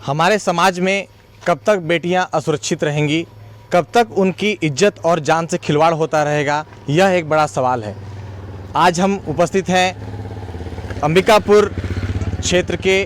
हमारे समाज में कब तक बेटियां असुरक्षित रहेंगी, कब तक उनकी इज्जत और जान से खिलवाड़ होता रहेगा, यह एक बड़ा सवाल है। आज हम उपस्थित हैं अंबिकापुर क्षेत्र के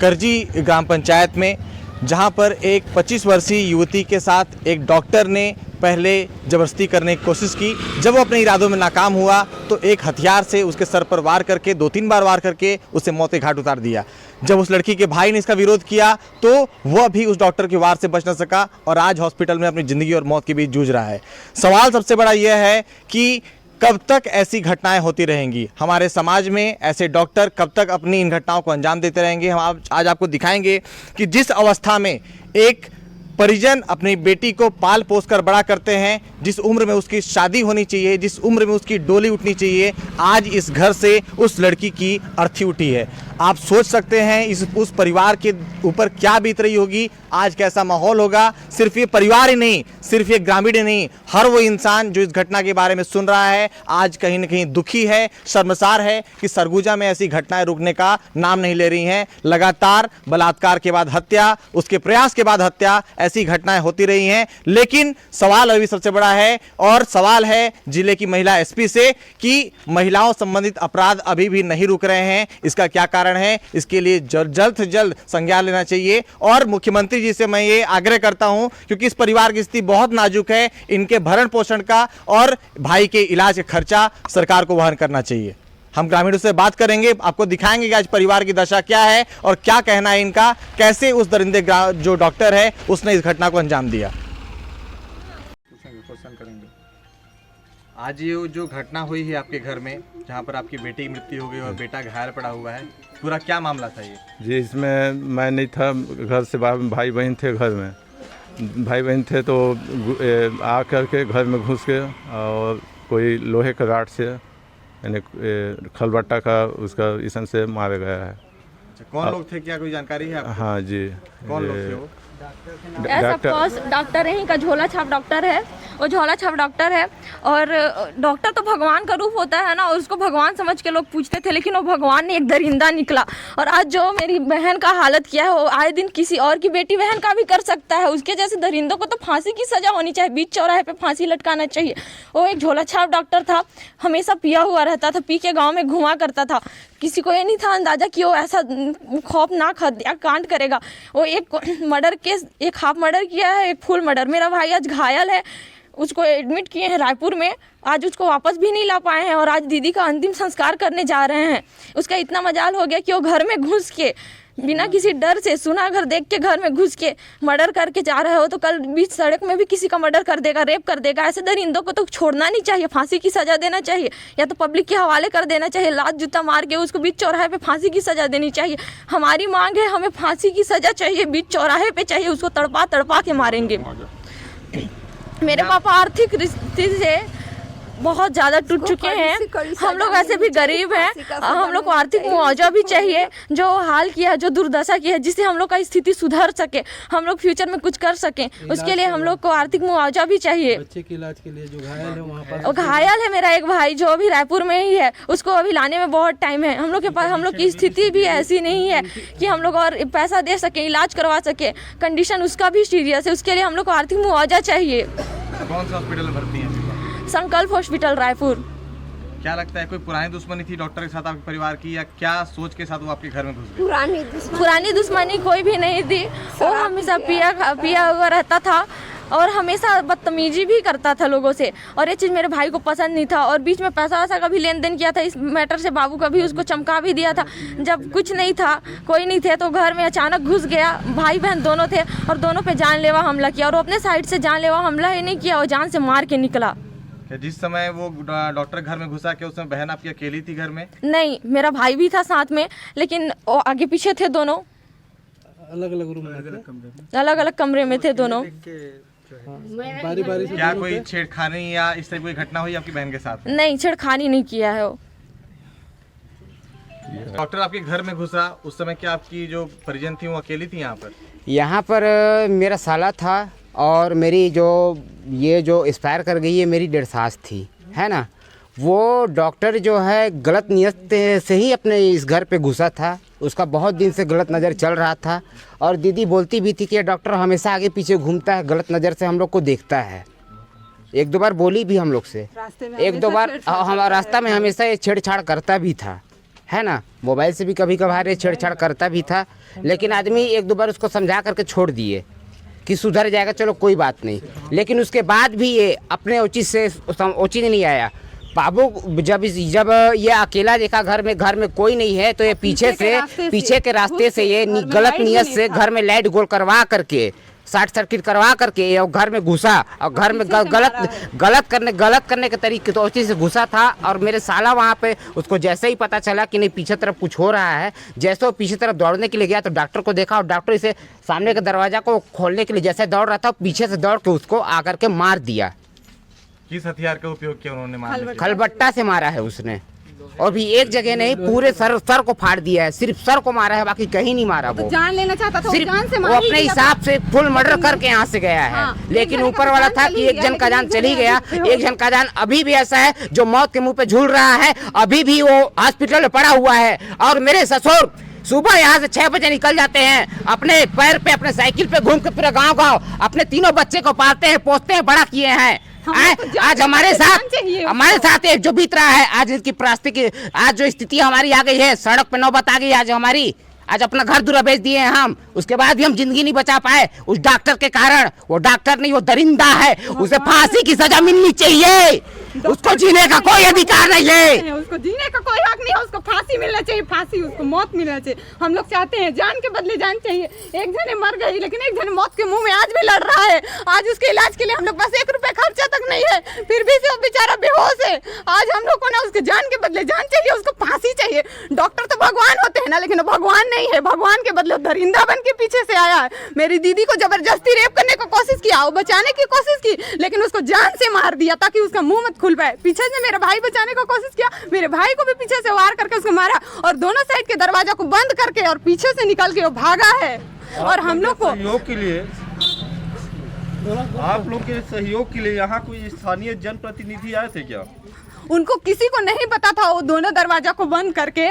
करजी ग्राम पंचायत में, जहां पर एक 25 वर्षीय युवती के साथ एक डॉक्टर ने पहले ज़बरदस्ती करने की कोशिश की। जब वो अपने इरादों में नाकाम हुआ तो एक हथियार से उसके सर पर वार करके 2-3 बार वार करके उसे मौत के घाट उतार दिया। जब उस लड़की के भाई ने इसका विरोध किया तो वह भी उस डॉक्टर के वार से बच न सका और आज हॉस्पिटल में अपनी ज़िंदगी और मौत के बीच जूझ रहा है। सवाल सबसे बड़ा यह है कि कब तक ऐसी घटनाएं होती रहेंगी, हमारे समाज में ऐसे डॉक्टर कब तक अपनी इन घटनाओं को अंजाम देते रहेंगे। हम आज आपको दिखाएंगे कि जिस अवस्था में एक परिजन अपनी बेटी को पाल पोस कर बड़ा करते हैं, जिस उम्र में उसकी शादी होनी चाहिए, जिस उम्र में उसकी डोली उठनी चाहिए, आज इस घर से उस लड़की की अर्थी उठी है। आप सोच सकते हैं उस परिवार के ऊपर क्या बीत रही होगी, आज कैसा माहौल होगा। सिर्फ ये परिवार ही नहीं, सिर्फ ये ग्रामीण ही नहीं, हर वो इंसान जो इस घटना के बारे में सुन रहा है आज कहीं न कहीं दुखी है, शर्मसार है कि सरगुजा में ऐसी घटनाएं रुकने का नाम नहीं ले रही हैं। लगातार बलात्कार के बाद हत्या, उसके प्रयास के बाद हत्या, ऐसी घटनाएं होती रही हैं। लेकिन सवाल अभी सबसे बड़ा है और सवाल है जिले की महिला एसपी से कि महिलाओं संबंधित अपराध अभी भी नहीं रुक रहे हैं। इसका क्या कारण है, इसके लिए जल्द से जल्द संज्ञान लेना चाहिए। और मुख्यमंत्री जी से मैं ये आग्रह करता हूं, क्योंकि इस परिवार की स्थिति बहुत नाजुक है, इनके भरण पोषण का और भाई के इलाज का खर्चा सरकार को वहन करना चाहिए। हम ग्रामीणों से बात करेंगे, आपको दिखाएंगे कि आज परिवार की दशा क्या है और क्या कहना है इनका, कैसे उस दरिंदे जो डॉक्टर है उसने इस घटना को अंजाम दिया। क्वेश्चन करेंगे। आज ये जो घटना हुई है आपके घर में, जहाँ पर आपकी बेटी की मृत्यु हो गई और बेटा घायल पड़ा हुआ है, पूरा क्या मामला था ये? जी, इसमें मैं नहीं था, घर से बाहर भाई बहन थे। घर में भाई बहन थे तो आ करके घर में घुस गए और कोई लोहे का राड से यानी खलबट्टा का उसका इसन से मारा गया है। अच्छा, कौन लोग थे, क्या कोई जानकारी है आपको? हाँ जी, कौन लोग थे वो? डॉक्टर है, इनका झोला छाप डॉक्टर है, वो झोला छाप डॉक्टर है। और डॉक्टर तो भगवान का रूप होता है ना, और उसको भगवान समझ के लोग पूछते थे, लेकिन वो भगवान ने एक दरिंदा निकला। और आज जो मेरी बहन का हालत किया है, वो आए दिन किसी और की बेटी बहन का भी कर सकता है। उसके जैसे दरिंदों को तो फांसी की सजा होनी चाहिए, बीच चौराहे पे फांसी लटकाना चाहिए। वो एक झोला छाप डॉक्टर था, हमेशा पिया हुआ रहता था, पी के गाँव में घुमा करता था। किसी को ये नहीं था अंदाजा कि वो ऐसा खौफनाक हत्या कांड करेगा। वो एक मर्डर केस, एक हाफ मर्डर किया है, एक फुल मर्डर। मेरा भाई आज घायल है, उसको एडमिट किए हैं रायपुर में, आज उसको वापस भी नहीं ला पाए हैं और आज दीदी का अंतिम संस्कार करने जा रहे हैं। उसका इतना मजाल हो गया कि वो घर में घुस के बिना किसी डर से, सुना घर देख के घर में घुस के मर्डर करके जा रहे हो तो कल बीच सड़क में भी किसी का मर्डर कर देगा, रेप कर देगा। ऐसे दरिंदों को तो छोड़ना नहीं चाहिए, फांसी की सजा देना चाहिए या तो पब्लिक के हवाले कर देना चाहिए। लात जूता मार के उसको बीच चौराहे पे फांसी की सजा देनी चाहिए। हमारी मांग है, हमें फांसी की सजा चाहिए, बीच चौराहे पे चाहिए, उसको तड़पा तड़पा के मारेंगे। मेरे पापा आर्थिक स्थिति से बहुत ज़्यादा टूट चुके हैं, हम लोग ऐसे भी गरीब हैं, हम लोग को आर्थिक मुआवजा भी चाहिए। जो हाल किया, जो दुर्दशा की है, जिससे हम लोग का स्थिति सुधर सके, हम लोग फ्यूचर में कुछ कर सकें, उसके लिए हम लोग को आर्थिक मुआवजा भी चाहिए। बच्चे के इलाज के लिए जो घायल है वहाँ पर, और घायल है मेरा एक भाई जो अभी रायपुर में ही है, उसको अभी लाने में बहुत टाइम है। हम लोग के पास, हम लोग की स्थिति भी ऐसी नहीं है कि हम लोग और पैसा दे सकें, इलाज करवा सके। कंडीशन उसका भी सीरियस है, उसके लिए हम लोग को आर्थिक मुआवजा चाहिए। कौन सा हॉस्पिटल में भर्ती है? संकल्प हॉस्पिटल रायपुर। क्या लगता है कोई पुरानी दुश्मनी थी डॉक्टर के साथ आपके परिवार की, या क्या सोच के साथ वो आपके घर में घुस गए? पुरानी दुश्मनी कोई भी नहीं थी, वो हमेशा पिया हुआ रहता था और हमेशा बदतमीजी भी करता था लोगों से, और ये चीज़ मेरे भाई को पसंद नहीं था। और बीच में पैसा वैसा का भी लेन देन किया था, इस मैटर से बाबू का भी उसको चमका भी दिया था। जब कुछ नहीं था, कोई नहीं थे, तो घर में अचानक घुस गया। भाई बहन दोनों थे और दोनों पे जानलेवा हमला किया, और वो अपने साइड से जानलेवा हमला ही नहीं किया, वो जान से मार के निकला। जिस समय वो डॉक्टर घर में घुसा के उस समय बहन आपकी अकेली थी घर में? नहीं, मेरा भाई भी था साथ में, लेकिन वो आगे पीछे थे, दोनों अलग अलग रूम, अलग अलग कमरे में थे दोनों। बारी बारी से। क्या कोई छेड़खानी या इस तरह कोई घटना हुई आपकी बहन के साथ? नहीं, छेड़खानी नहीं किया है वो। डॉक्टर आपके घर में घुसा उस समय क्या आपकी जो परिजन थी वो अकेली थी यहाँ पर? यहाँ पर मेरा साला था और मेरी जो एक्सपायर कर गई है मेरी 1.5 सास थी, है ना। वो डॉक्टर जो है गलत नियत से ही अपने इस घर पे घुसा था। उसका बहुत दिन से गलत नज़र चल रहा था और दीदी बोलती भी थी कि ये डॉक्टर हमेशा आगे पीछे घूमता है, गलत नज़र से हम लोग को देखता है। एक दो बार बोली भी हम लोग से, एक दो बार हमारा रास्ता में हमेशा ये छेड़छाड़ करता भी था, है ना। मोबाइल से भी कभी कभार ये छेड़छाड़ करता भी था, लेकिन आदमी एक दो बार उसको समझा करके छोड़ दिए कि सुधर जाएगा, चलो कोई बात नहीं। लेकिन उसके बाद भी ये अपने उचित से उचित नहीं आया। बाबू जब ये अकेला देखा घर में कोई नहीं है, तो ये पीछे के रास्ते से ये गलत नियत से घर में लाइट गोल करवा करके, शॉर्ट सर्किट करवा करके और घर में घुसा और घर में गलत करने के तरीके तो उसी से घुसा था। और मेरे साला वहाँ पे उसको जैसे ही पता चला कि नहीं पीछे तरफ कुछ हो रहा है, जैसे वो पीछे तरफ दौड़ने के लिए गया तो डॉक्टर को देखा और डॉक्टर इसे सामने के दरवाजा को खोलने के लिए जैसे दौड़ रहा था, पीछे से दौड़ के उसको आकर के मार दिया। किस हथियार का उपयोग किया उन्होंने मारने के लिए? खलबट्टा से मारा है उसने, और भी एक जगह नहीं, पूरे सर को फाड़ दिया है। सिर्फ सर को मारा है, बाकी कहीं नहीं मारा। वो जान लेना चाहता था, सिर्फ जान से वो अपने हिसाब से फुल मर्डर करके यहाँ से गया है। लेकिन ऊपर वाला था कि एक जन का जान चली गया, एक जन का जान अभी भी ऐसा है जो मौत के मुंह पे झूल रहा है, अभी भी वो हॉस्पिटल में पड़ा हुआ है। और मेरे ससुर सुबह यहाँ से 6 बजे निकल जाते हैं, अपने पैर पे अपने साइकिल पे घूम के पूरा गाँव अपने तीनों बच्चे को पालते हैं, पोसते हैं, बड़ा किए हैं। आज हमारे साथ एक जो बीत रहा है, आज इसकी परिस्थिति, आज जो स्थिति हमारी आ गई है, सड़क पे नौबत आ गई आज हमारी। आज अपना घर दूरा बेच दिए हैं हम, उसके बाद भी हम जिंदगी नहीं बचा पाए उस डॉक्टर के कारण। वो डॉक्टर नहीं, वो दरिंदा है, उसे फांसी की सजा मिलनी चाहिए। उसको जीने का कोई अधिकार नहीं है, उसको जीने का कोई हक नहीं है, उसको फांसी मिलना चाहिए, फांसी उसको मौत मिलना चाहिए। हम लोग चाहते हैं जान के बदले जान चाहिए। एक जने मर गई, लेकिन एक जने मौत के मुंह में आज भी लड़ रहा है। आज उसके इलाज के लिए हम लोग पास 1 रुपए खर्चा तक नहीं है, फिर भी वो बेचारा बेहोश है। आज हम लोग को ना उसके जान के बदले जान चाहिए, उसको फांसी चाहिए। डॉक्टर तो भगवान होते हैं ना, लेकिन वो भगवान नहीं है, भगवान के बदले दरिंदा बन के पीछे से आया है। मेरी दीदी को जबरदस्ती रेप करने की कोशिश किया, वो बचाने की कोशिश की, लेकिन उसको जान से मार दिया ताकि उसका मुंह मत खुल पाए। पीछे से मेरा भाई बचाने की कोशिश किया, मेरे भाई को भी पीछे से वार करके उसको मारा, और दोनों साइड के दरवाजा को बंद करके और पीछे से निकल के वो भागा है। और हम लोग को सहयोग के लिए, आप लोग के सहयोग के लिए यहाँ कोई स्थानीय जनप्रतिनिधि आए थे क्या? उनको किसी को नहीं पता था, वो दोनों दरवाजा को बंद करके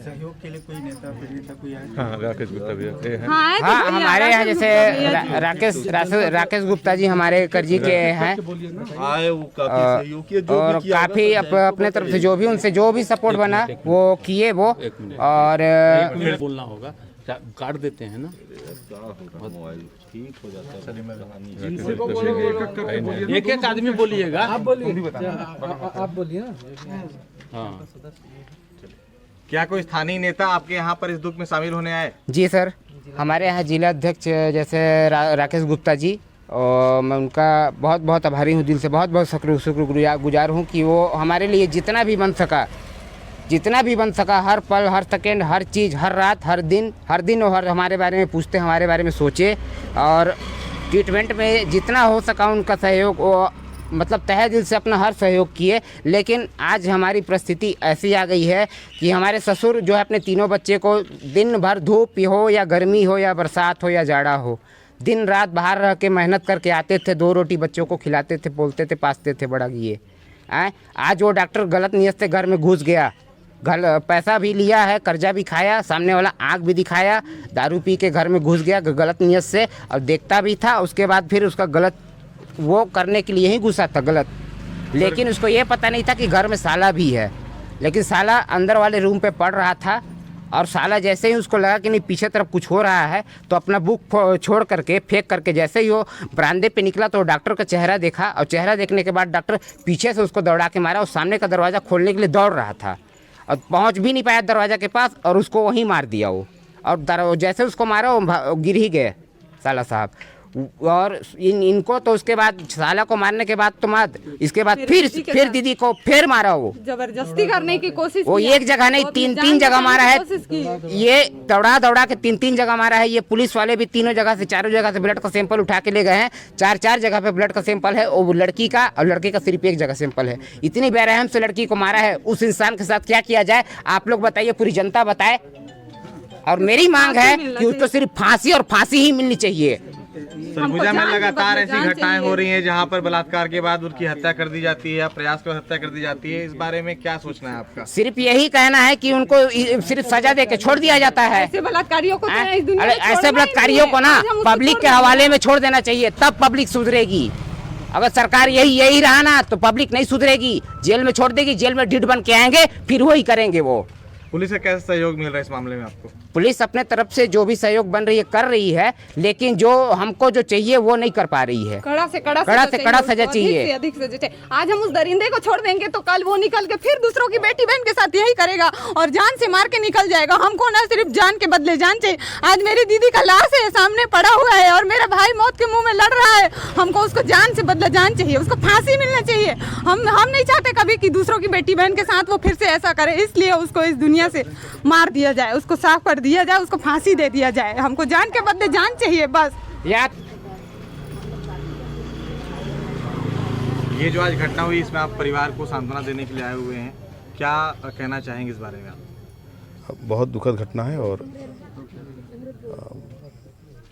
सहयोग के लिए कोई नेता कोई आए? हाँ, राकेश गुप्ता भी आते हैं। हाँ, हमारे यहाँ जैसे राकेश गुप्ता जी हमारे करजी के हैं, आए वो काफी सहयोग किए, जो और भी किया काफी अपने तरफ से जो भी उनसे जो भी सपोर्ट बना वो किए वो। और बोलना होगा, काट देते हैं ना, ठीक हो जाता है। एक आदमी बोलिएगा, आप बोलिए ना। हाँ, क्या कोई स्थानीय नेता आपके यहाँ पर इस दुख में शामिल होने आए? जी सर, हमारे यहाँ जिला अध्यक्ष जैसे राकेश गुप्ता जी, और मैं उनका बहुत बहुत आभारी हूँ, दिल से बहुत बहुत शुक्रगुजार हूँ कि वो हमारे लिए जितना भी बन सका हर पल, हर सेकेंड, हर चीज़, हर रात, हर दिन वो हमारे बारे में पूछते, हमारे बारे में सोचे, और ट्रीटमेंट में जितना हो सका उनका सहयोग, वो मतलब तहे दिल से अपना हर सहयोग किए। लेकिन आज हमारी परिस्थिति ऐसी आ गई है कि हमारे ससुर जो है अपने तीनों बच्चे को दिन भर धूप हो या गर्मी हो या बरसात हो या जाड़ा हो, दिन रात बाहर रह के मेहनत करके आते थे, 2 रोटी बच्चों को खिलाते थे, बोलते थे, पासते थे, बड़ा किए। आज वो डॉक्टर गलत नियत से घर में घुस गया, पैसा भी लिया है, कर्जा भी खाया, सामने वाला आँख भी दिखाया, दारू पी के घर में घुस गया गलत नियत से, और देखता भी था। उसके बाद फिर उसका गलत वो करने के लिए ही घुसा था गलत, लेकिन उसको ये पता नहीं था कि घर में साला भी है। लेकिन साला अंदर वाले रूम पे पढ़ रहा था, और साला जैसे ही उसको लगा कि नहीं पीछे तरफ कुछ हो रहा है, तो अपना बुक छोड़ करके फेंक करके जैसे ही वो बरामदे पे निकला तो डॉक्टर का चेहरा देखा, और चेहरा देखने के बाद डॉक्टर पीछे से उसको दौड़ा के मारा। और सामने का दरवाज़ा खोलने के लिए दौड़ रहा था और पहुंच भी नहीं पाया दरवाज़ा के पास, और उसको वहीं मार दिया वो। और जैसे उसको मारा वो गिर ही गए साला साहब। और इनको तो उसके बाद साला को मारने के बाद तो इसके बाद फिर दीदी को फिर मारा, वो जबरदस्ती करने की कोशिश, वो एक जगह नहीं 3 जगह मारा है। ये दौड़ा के 3 जगह मारा है। ये पुलिस वाले भी 3 जगह से 4 जगह से ब्लड का सैंपल उठा के ले गए हैं। 4 जगह पे ब्लड का सैंपल है, वो लड़की का, और लड़के का सिर्फ 1 जगह सैंपल है। इतनी बेरहम से लड़की को मारा है, उस इंसान के साथ क्या किया जाए आप लोग बताइए, पूरी जनता बताए। और मेरी मांग है कि उसको सिर्फ फांसी और फांसी ही मिलनी चाहिए। सरगुजा में लगातार ऐसी घटनाएं हो रही हैं जहां पर बलात्कार के बाद उनकी हत्या कर दी जाती है या प्रयास कर हत्या कर दी जाती है। इस बारे में क्या सोचना है आपका? सिर्फ यही कहना है कि उनको सिर्फ सजा दे के छोड़ दिया जाता है। ऐसे बलात्कारियों को तो इस दुनिया अरे में ऐसे छोड़ना ही बलात्कारियों नहीं को है। ना आज हम उसको पब्लिक छोड़ के देंगे। हवाले में छोड़ देना चाहिए, तब पब्लिक सुधरेगी। अगर सरकार यही रहा ना तो पब्लिक नहीं सुधरेगी, जेल में छोड़ देगी, जेल में ढीठ बन के आएंगे, फिर वही करेंगे वो। पुलिस का कैसा सहयोग मिल रहा है इस मामले में आपको? पुलिस अपने तरफ से जो भी सहयोग बन रही है कर रही है, लेकिन जो हमको जो चाहिए वो नहीं कर पा रही है। कड़ा से कड़ा कड़ा से कड़ा सजा चाहिए। अधिक से अधिक सजा चाहिए। आज हम उस दरिंदे को छोड़ देंगे तो कल वो निकल के फिर दूसरों की बेटी बहन के साथ यही करेगा और जान से मार के निकल जाएगा। हमको ना सिर्फ जान के बदले जान चाहिए। आज मेरी दीदी का लाश है सामने पड़ा हुआ है और मेरा भाई मौत के मुंह में लड़ रहा है। हमको उसको जान से बदले जान चाहिए, उसको फांसी मिलना चाहिए। हम नहीं चाहते कभी कि दूसरों की बेटी बहन के साथ वो फिर से ऐसा करे, इसलिए उसको इस दुनिया से मार दिया जाए, उसको साफ कर दिया जाए, उसको फांसी दे दिया जाए। हमको जान के बदले जान चाहिए बस। ये जो आज घटना हुई इसमें आप परिवार को सांत्वना देने के लिए आए हुए हैं, क्या कहना चाहेंगे इस बारे में आप? बहुत दुखद घटना है और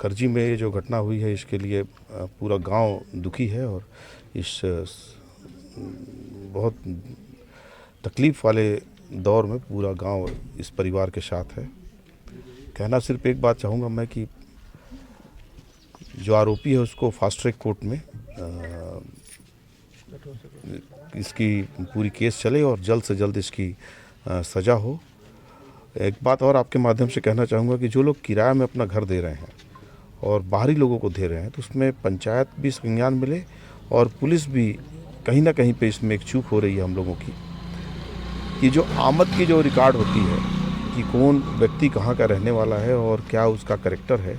करजी में ये जो घटना हुई है इसके लिए पूरा गांव दुखी है और इस बहुत तकलीफ़ वाले दौर में पूरा गांव इस परिवार के साथ है। कहना सिर्फ एक बात चाहूँगा मैं कि जो आरोपी है उसको फास्ट ट्रैक कोर्ट में इसकी पूरी केस चले और जल्द से जल्द इसकी सज़ा हो। एक बात और आपके माध्यम से कहना चाहूँगा कि जो लोग किराया में अपना घर दे रहे हैं और बाहरी लोगों को दे रहे हैं तो उसमें पंचायत भी संज्ञान मिले और पुलिस भी कहीं ना कहीं पे इसमें एक चूक हो रही है हम लोगों की, कि जो आमद की जो रिकॉर्ड होती है कि कौन व्यक्ति कहाँ का रहने वाला है और क्या उसका कैरेक्टर है,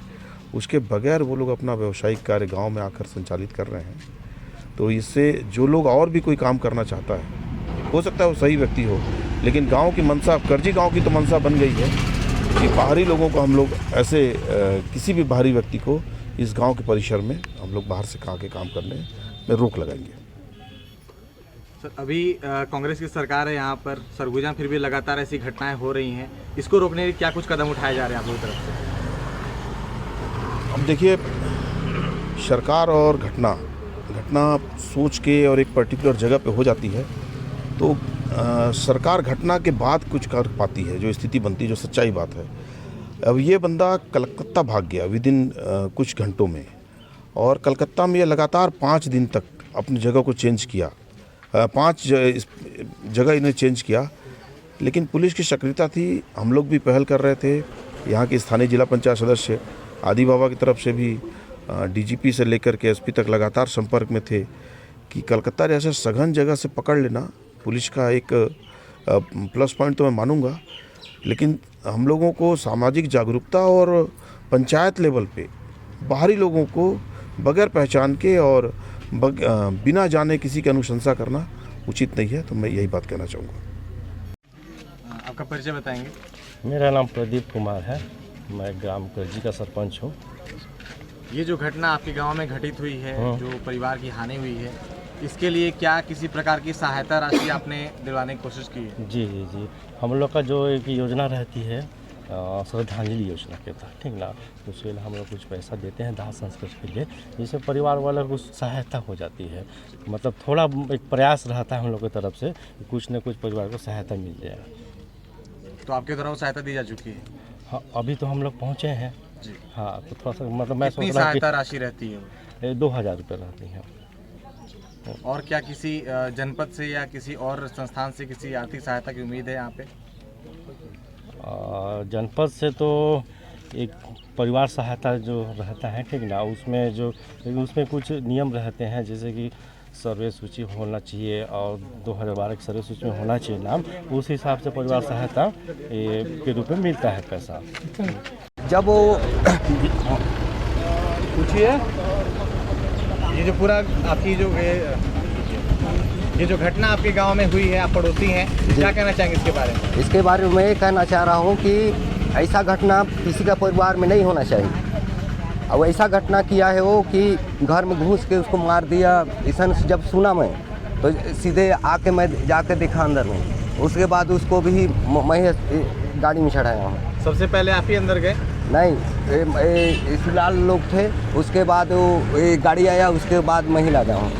उसके बगैर वो लोग अपना व्यावसायिक कार्य गांव में आकर संचालित कर रहे हैं। तो इससे जो लोग और भी कोई काम करना चाहता है, हो सकता है वो सही व्यक्ति हो, लेकिन गांव की मंशा, करजी गांव की तो मंशा बन गई है कि बाहरी लोगों को हम लोग ऐसे किसी भी बाहरी व्यक्ति को इस गांव के परिसर में हम लोग बाहर से आके काम करने में रोक लगाएंगे। सर, अभी कांग्रेस की सरकार है यहाँ पर सरगुजा, फिर भी लगातार ऐसी घटनाएं हो रही हैं, इसको रोकने के क्या कुछ कदम उठाए जा रहे हैं आप लोगों की तरफ से? अब देखिए, सरकार और घटना सोच के और एक पर्टिकुलर जगह पे हो जाती है तो सरकार घटना के बाद कुछ कर पाती है, जो स्थिति बनती है, जो सच्चाई बात है। अब ये बंदा कलकत्ता भाग गया विद इन कुछ घंटों में, और कलकत्ता में ये लगातार 5 दिन तक अपनी जगह को चेंज किया, 5 जगह इन्हें चेंज किया, लेकिन पुलिस की सक्रियता थी। हम लोग भी पहल कर रहे थे, यहाँ के स्थानीय जिला पंचायत सदस्य आदि बाबा की तरफ से भी डीजीपी से लेकर के एसपी तक लगातार संपर्क में थे कि कलकत्ता जैसे सघन जगह से पकड़ लेना पुलिस का एक प्लस पॉइंट तो मैं मानूंगा, लेकिन हम लोगों को सामाजिक जागरूकता और पंचायत लेवल पे बाहरी लोगों को बगैर पहचान के और बिना जाने किसी की अनुशंसा करना उचित नहीं है। तो मैं यही बात कहना चाहूँगा। आपका परिचय बताएंगे? मेरा नाम प्रदीप कुमार है, मैं ग्राम करजी का सरपंच हूँ। ये जो घटना आपके गांव में घटित हुई है, जो परिवार की हानि हुई है, इसके लिए क्या किसी प्रकार की सहायता राशि आपने दिलवाने की कोशिश की है? जी जी जी, हम लोग का जो एक योजना रहती है श्रद्धांजलि योजना के तहत, ठीक ना, उसके लिए हम लोग कुछ पैसा देते हैं दाह संस्कार के लिए, जिससे परिवार वालों को सहायता हो जाती है। मतलब थोड़ा एक प्रयास रहता है हम लोग की तरफ से कि कुछ न कुछ परिवार को सहायता मिल जाए। तो आपके द्वारा सहायता दी जा चुकी है? हाँ, अभी तो हम लोग पहुँचे हैं जी। हाँ, तो थोड़ा सा मतलब मैं सोच रहा सहायता राशि रहती है? 2000 रुपये रहती है। और क्या किसी जनपद से या किसी और संस्थान से किसी आर्थिक सहायता की उम्मीद है यहाँ पे? जनपद से तो एक परिवार सहायता जो रहता है, ठीक ना, उसमें कुछ नियम रहते हैं, जैसे कि सर्वे सूची होना चाहिए और 2012 की सर्वे सूची में होना चाहिए नाम, उस हिसाब से परिवार सहायता के रूप में मिलता है पैसा। जब वो पूछिए, ये जो पूरा आपकी ये जो घटना आपके गांव में हुई है, आप पड़ोसी हैं, क्या कहना चाहेंगे इसके बारे में? इसके बारे में मैं कहना चाह रहा हूँ कि ऐसा घटना किसी का परिवार में नहीं होना चाहिए। और ऐसा घटना किया है वो कि घर में घुस के उसको मार दिया। ऐसा जब सुना मैं तो सीधे आके मैं जाके देखा अंदर में, उसके बाद उसको भी मैं गाड़ी में चढ़ाया हूँ। सबसे पहले आप ही अंदर गए? नहीं, फिलहाल लोग थे, उसके बाद वो गाड़ी आया, उसके बाद महिला गया हूँ।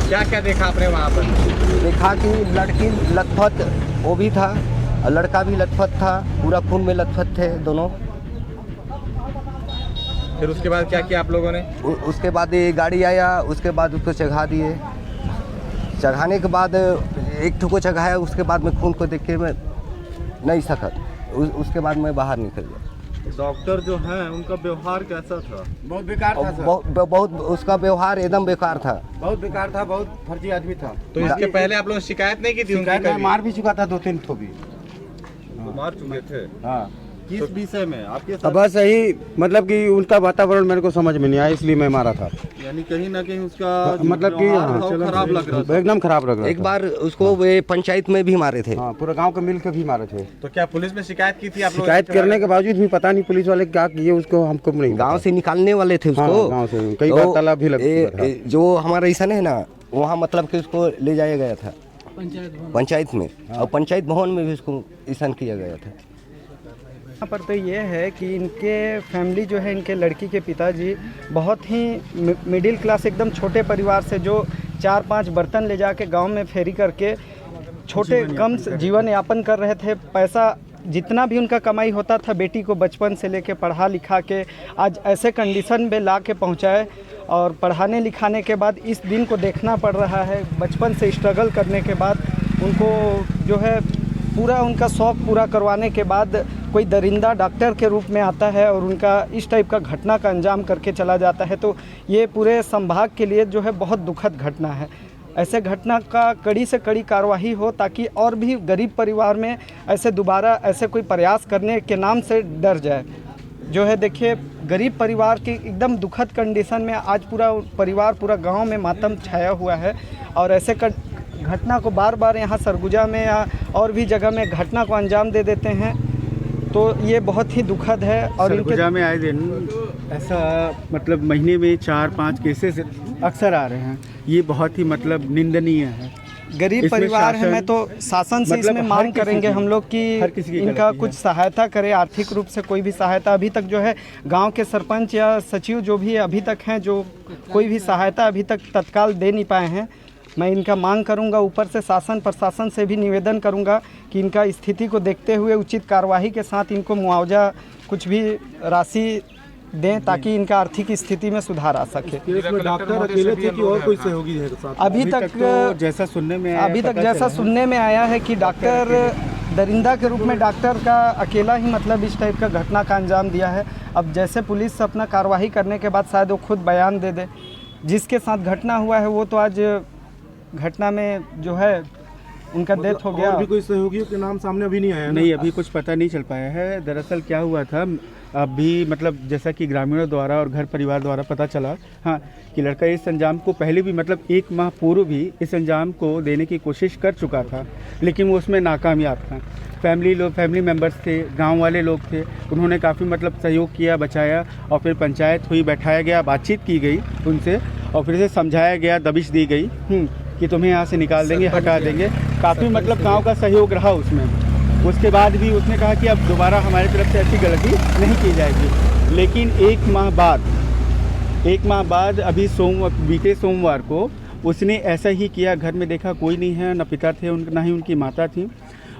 क्या क्या देखा आपने वहाँ पर? देखा कि लड़की लथपथ वो भी था और लड़का भी लथपथ था, पूरा खून में लथपथ थे दोनों। फिर उसके बाद क्या किया आप लोगों ने? उसके बाद ये गाड़ी आया, उसके बाद उसको चढ़ा दिए। चढ़ाने के बाद एक ठो को चढ़ाया, उसके बाद में खून को देख के मैं नहीं सका, उसके बाद मैं बाहर निकल गया। डॉक्टर जो हैं उनका व्यवहार कैसा था? बहुत बेकार था सर। बहुत उसका व्यवहार एकदम बेकार था, बहुत बेकार था, बहुत फर्जी आदमी था। तो इसके पहले आप लोगों ने शिकायत नहीं की थी उनकी कभी? मार भी चुका था 2-3 ठो भी। मार चुके थे? हाँ। किस विषय में आपके साथ? बस यही मतलब कि उनका वातावरण मेरे को समझ में नहीं आया, इसलिए मैं मारा था। यानी कहीं ना कहीं उसका मतलब कि खराब लग रहा था। एकदम खराब लग रहा था। एक बार उसको वे पंचायत में भी मारे थे। हाँ, पूरा गांव के मिल के भी मारे थे। तो क्या पुलिस में शिकायत की थी आप लोगों ने? शिकायत करने के बावजूद भी पता नहीं पुलिस वाले क्या किए, उसको हमको नहीं। गांव से निकालने वाले थे उसको। हाँ, गांव से कई बार तालाब भी लग चुका था। जो हमारा ऐसा है ना, वहाँ मतलब कि उसको ले जाया गया था पंचायत में, और पंचायत भवन में भी उसको ईसान किया गया था। यहाँ पर तो ये है कि इनके फैमिली जो है, इनके लड़की के पिताजी बहुत ही मिडिल क्लास, एकदम छोटे परिवार से, जो 4-5 बर्तन ले जाके गांव में फेरी करके छोटे कम जीवन यापन कर रहे थे। पैसा जितना भी उनका कमाई होता था, बेटी को बचपन से लेके पढ़ा लिखा के आज ऐसे कंडीशन में ला के पहुँचाए, और पढ़ाने लिखाने के बाद इस दिन को देखना पड़ रहा है। बचपन से स्ट्रगल करने के बाद उनको जो है पूरा उनका शौक़ पूरा करवाने के बाद कोई दरिंदा डॉक्टर के रूप में आता है और उनका इस टाइप का घटना का अंजाम करके चला जाता है। तो ये पूरे संभाग के लिए जो है बहुत दुखद घटना है। ऐसे घटना का कड़ी से कड़ी कार्रवाई हो, ताकि और भी गरीब परिवार में ऐसे दोबारा ऐसे कोई प्रयास करने के नाम से डर जाए। जो है देखिए, गरीब परिवार की एकदम दुखद कंडीशन में आज पूरा परिवार, पूरा गांव में मातम छाया हुआ है, और ऐसे घटना को बार बार यहाँ सरगुजा में या और भी जगह में घटना को अंजाम दे देते हैं। तो ये बहुत ही दुखद है। और सरगुजा में आए दिन ऐसा मतलब महीने में 4-5 केसेस अक्सर आ रहे हैं। ये बहुत ही मतलब निंदनीय है। गरीब परिवार है, मैं तो शासन से मतलब इसमें मांग करेंगे हम लोग कि इनका कुछ सहायता करे, आर्थिक रूप से कोई भी सहायता। अभी तक जो है गांव के सरपंच या सचिव जो भी अभी तक हैं, जो कोई भी सहायता अभी तक तत्काल दे नहीं पाए हैं। मैं इनका मांग करूंगा, ऊपर से शासन प्रशासन से भी निवेदन करूंगा कि इनका स्थिति को देखते हुए उचित कार्यवाही के साथ इनको मुआवजा कुछ भी राशि दें, ताकि इनका आर्थिक स्थिति में सुधार आ सके। डॉक्टर अकेले थे कि और कोई सहयोगी है? अभी तक तो जैसा सुनने में आया है कि डॉक्टर दरिंदा के रूप में डॉक्टर का अकेला ही मतलब इस टाइप का घटना का अंजाम दिया है। अब जैसे पुलिस अपना कार्रवाई करने के बाद शायद वो खुद बयान दे दे। जिसके साथ घटना हुआ है वो तो आज घटना में जो है उनका डेथ हो गया। और भी कोई सहयोगियों के नाम सामने अभी नहीं आया? नहीं, अभी कुछ पता नहीं चल पाया है। दरअसल क्या हुआ था, अभी मतलब जैसा कि ग्रामीणों द्वारा और घर परिवार द्वारा पता चला, हाँ, कि लड़का इस अंजाम को पहले भी मतलब 1 माह पूर्व भी इस अंजाम को देने की कोशिश कर चुका था, लेकिन वो उसमें नाकामयाब था। फैमिली मेम्बर्स थे, गांव वाले लोग थे, उन्होंने काफ़ी मतलब सहयोग किया, बचाया, और फिर पंचायत हुई, बैठाया गया, बातचीत की गई उनसे, और फिर से समझाया गया, दबिश दी गई कि तुम्हें यहाँ से निकाल देंगे, हटा देंगे। काफ़ी मतलब गांव का सहयोग रहा उसमें। उसके बाद भी उसने कहा कि अब दोबारा हमारी तरफ से ऐसी गलती नहीं की जाएगी। लेकिन 1 माह बाद अभी बीते सोमवार को उसने ऐसा ही किया। घर में देखा कोई नहीं है, न पिता थे ना ही उनकी माता थी,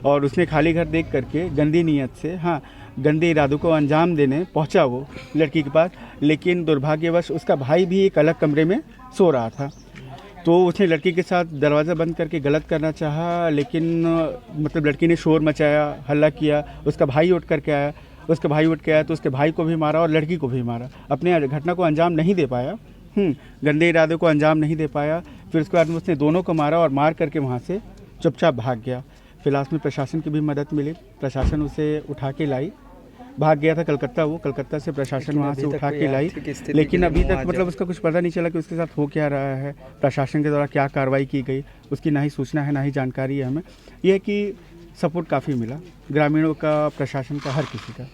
और उसने खाली घर देख करके गंदी नीयत से, हाँ, गंदे इरादों को अंजाम देने पहुंचा वो लड़की के पास। लेकिन दुर्भाग्यवश उसका भाई भी एक अलग कमरे में सो रहा था, तो उसने लड़की के साथ दरवाज़ा बंद करके गलत करना चाहा, लेकिन मतलब लड़की ने शोर मचाया, हल्ला किया। उसका भाई उठ के आया तो उसके भाई को भी मारा और लड़की को भी मारा। अपने घटना को अंजाम नहीं दे पाया, गंदे इरादे को अंजाम नहीं दे पाया। फिर उसके बाद में उसने दोनों को मारा और मार करके वहाँ से चुपचाप भाग गया। फिलहाल में प्रशासन की भी मदद मिली, प्रशासन उसे उठा के लाई। भाग गया था कलकत्ता से प्रशासन वहाँ से उठा के लाई, लेकिन अभी तक मतलब उसका कुछ पता नहीं चला कि उसके साथ हो क्या रहा है, प्रशासन के द्वारा क्या कार्रवाई की गई, उसकी ना ही सूचना है ना ही जानकारी है हमें। यह है कि सपोर्ट काफ़ी मिला ग्रामीणों का, प्रशासन का, हर किसी का।